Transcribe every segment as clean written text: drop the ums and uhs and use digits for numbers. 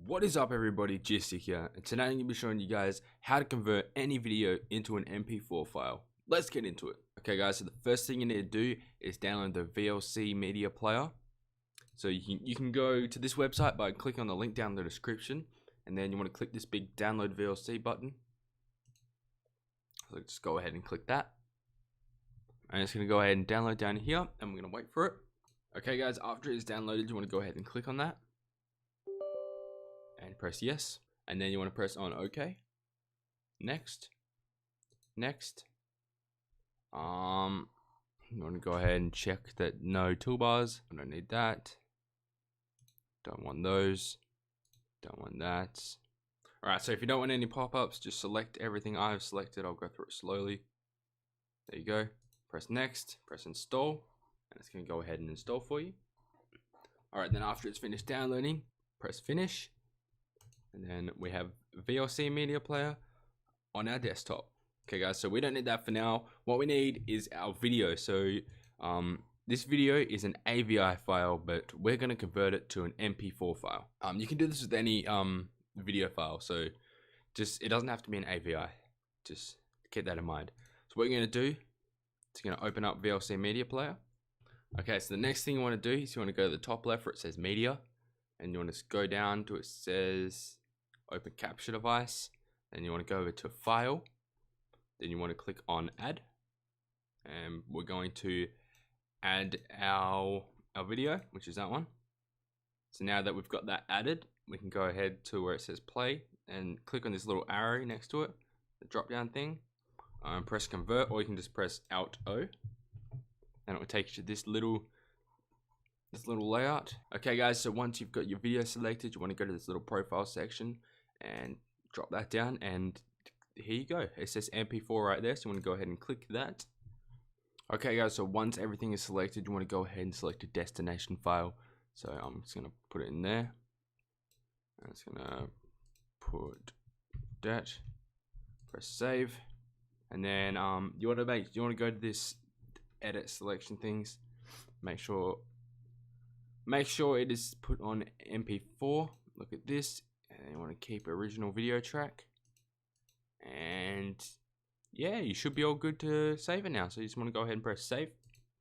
What is up everybody, Gistic here, and today I'm going to be showing you guys how to convert any video into an MP4 file. Let's get into it. Okay guys, so the first thing you need to do is download the VLC media player. So you can go to this website by clicking on the link down in the description, and then you want to click this big download VLC button. So just go ahead and click that. And it's going to go ahead and download down here, and we're going to wait for it. Okay guys, after it's downloaded, you want to go ahead and click on that. And press yes, and then you want to press on OK. Next. You want to go ahead and check that no toolbars. I don't need that. Don't want those. Don't want that. Alright, so if you don't want any pop-ups, just select everything I've selected. I'll go through it slowly. There you go. Press next, press install, and it's going to go ahead and install for you. Alright, then after it's finished downloading, press finish. And then we have VLC media player on our desktop. Okay guys, so we don't need that for now. What we need is our video. So this video is an AVI file, but we're going to convert it to an MP4 file. You can do this with any video file, so it doesn't have to be an AVI. Just keep that in mind. So what you're going to do is you're going to open up VLC media player. Okay, so the next thing you want to do is you want to go to the top left where it says media, and you want to go down to it says open capture device. Then you want to go over to file, then you want to click on add, and we're going to add our video, which is that one. So now that we've got that added, we can go ahead to where it says play and click on this little arrow next to it, the drop down thing, and press convert, or you can just press Alt O, and it will take you to this little layout. Okay guys, so once you've got your video selected, you want to go to this little profile section and drop that down, and here you go. It says MP4 right there, so you want to go ahead and click that. Okay guys, so once everything is selected, you want to go ahead and select a destination file. So I'm just going to put it in there. I'm just going to put that, press save, and then you want to go to this edit selection things. Make sure it is put on MP4. Look at this, and you want to keep original video track, and yeah, you should be all good to save it now. So you just want to go ahead and press save,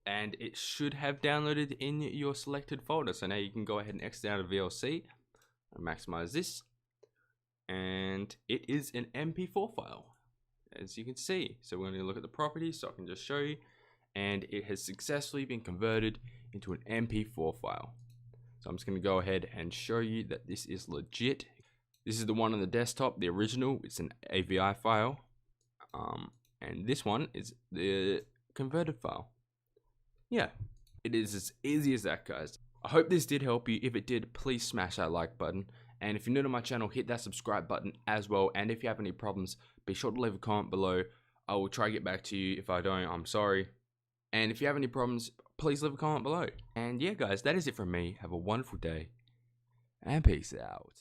and it should have downloaded in your selected folder. So now you can go ahead and exit out of VLC and maximize this, and it is an MP4 file, as you can see. So we're going to look at the properties, so I can just show you, and it has successfully been converted into an MP4 file. So I'm just going to go ahead and show you that this is legit. This is the one on the desktop, the original. It's an AVI file, and this one is the converted file. Yeah, it is as easy as that, guys. I hope this did help you. If it did, please smash that like button, and if you're new to my channel, hit that subscribe button as well. And if you have any problems, be sure to leave a comment below. I will try to get back to you. If I don't, I'm sorry. And if you have any problems, please leave a comment below. And yeah guys, that is it from me. Have a wonderful day, and peace out.